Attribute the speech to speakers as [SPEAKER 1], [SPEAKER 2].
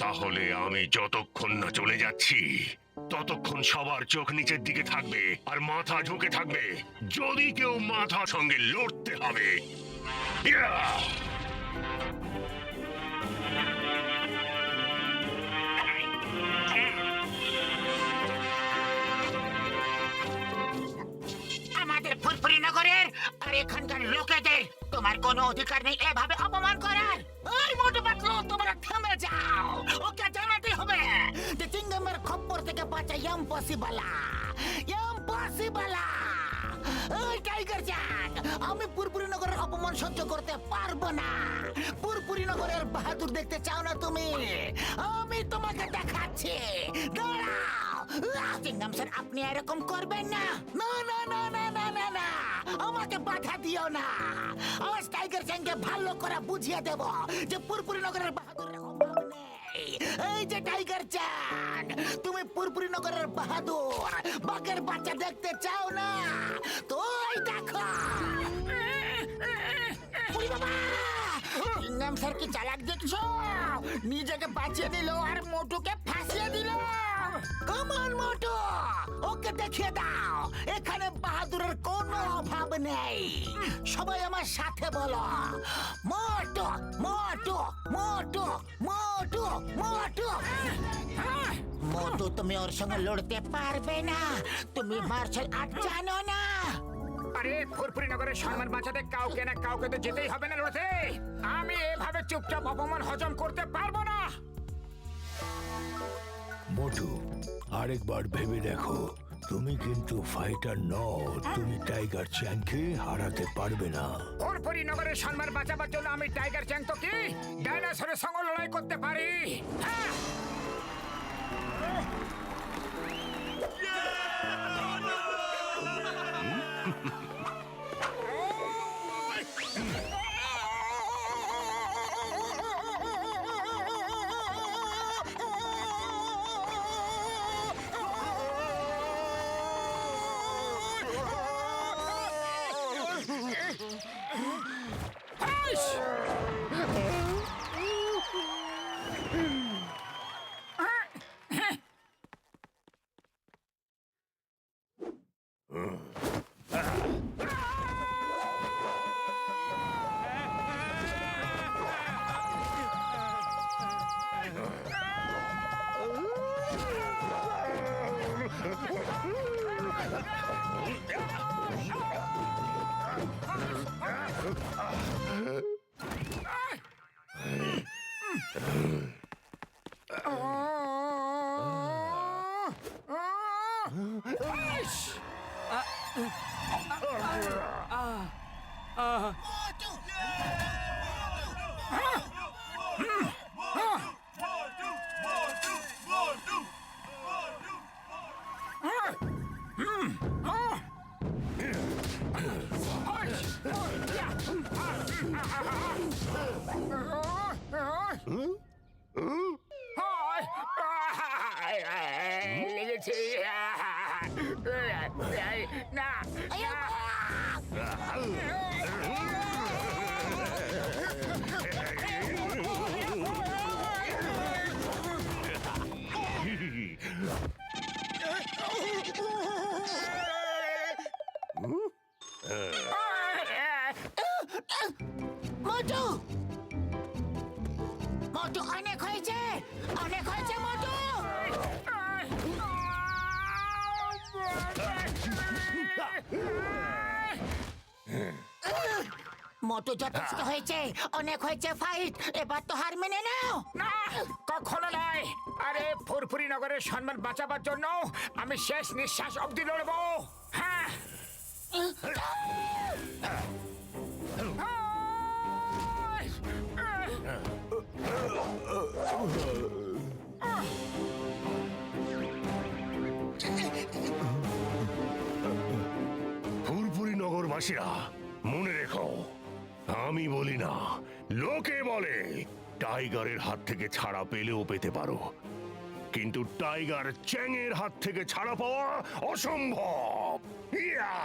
[SPEAKER 1] তাহলে আমি যতক্ষণ না চলে যাচ্ছি ততক্ষণ সবার চোখ নিচের দিকে থাকবে আর মাথা ঝুঁকে থাকবে। যদি কেউ মাথা সঙ্গে লড়তে হবে, ইয়া!
[SPEAKER 2] আমাদের ফুরফুরি নগরের আর এখানকার লোকেদের তোমার কোনো অধিকার নেই এভাবে অপমান করার। ওই মোটু পাতলু, তোমরা থেমে যাও। ওকে জানাতে হবে যে চিংগামের খপ্পর থেকে বাঁচা ইম্পসিবল। ওই টাইগার জ্যাং, আমি পুরপুরি নগরের অপমান সহ্য করতে পারবো না। পুরপুরি নগরের বাহাদুর দেখতে চাও না তুমি? আমি তোমাকে দেখাচ্ছি, দাঁড়াও। চিংগাম স্যার, আপনি এরকম করবেন না। না না না না না না না, আমাকে বাধা দিও না। আজ টাইগার জ্যাংকে ভালো করে বুঝিয়ে দেব যে পুরপুরি নগরের বাহাদুরের অভাব নেই। এই যে টাইগার জ্যাং, তুমি পুরপুরি নগরের বাহাদুর বাঘের বাচ্চা দেখতে চাও না? তো এই দেখো। ওই বাবা! চিংগাম স্যার কি চালাক দেখছো? নিজেকে বাঁচিয়ে দিল আর মোটুকে ফাঁসিয়ে দিল। কমান মোটু, ওকে দেখিয়ে দাও এখানে বাহাদুরের কোনো অভাব নেই। সবাই আমার সাথে বলো, মোটু মোটু মোটু মোটু মোটু। মোটু, তুমি ওর সঙ্গে লড়তে পারবে না। তুমি মার্শাল আর্ট জানো না।
[SPEAKER 3] আরে ফুরফুরি নগরের সম্মান বাঁচাতে কাউকে না কাউকে তো যেতেই হবে না লড়তে। আমি এভাবে চুপচাপ অপমান হজম করতে পারবো না।
[SPEAKER 4] মোটু, আরেকবার ভেবে দেখো, তুমি কিন্তু ফাইটার নও। তুমি টাইগার চ্যাংকে হারাতে পারবে না।
[SPEAKER 3] ফুরফুরি নগরের সম্মান বাঁচাবার জন্য আমি টাইগার চ্যাং তো কি ডাইনোসরের সঙ্গে লড়াই করতে পারি। হ্যাঁ, লেগেছে না।
[SPEAKER 2] মোটু মোটু, অনেক হয়েছে, অনেক হয়েছে মোটু। মোটু, যথেষ্ট হয়েছে, অনেক হয়েছে ফাইট। এবার তো হার মেনে নাও।
[SPEAKER 3] না, কখনো নয়। আরে ফুরফুরি নগরের সম্মান বাঁচাবার জন্য আমি শেষ নিঃশ্বাস অবধি লড়বো। হ্যাঁ,
[SPEAKER 1] ফুরফুরি নগরবাসীরা, মনে রেখো, আমি বলি না, লোকে বলে টাইগারের হাত থেকে ছাড়া পেলেও পেতে পারো, কিন্তু টাইগার চ্যাংয়ের হাত থেকে ছাড়া পাওয়া অসম্ভব। ইয়া!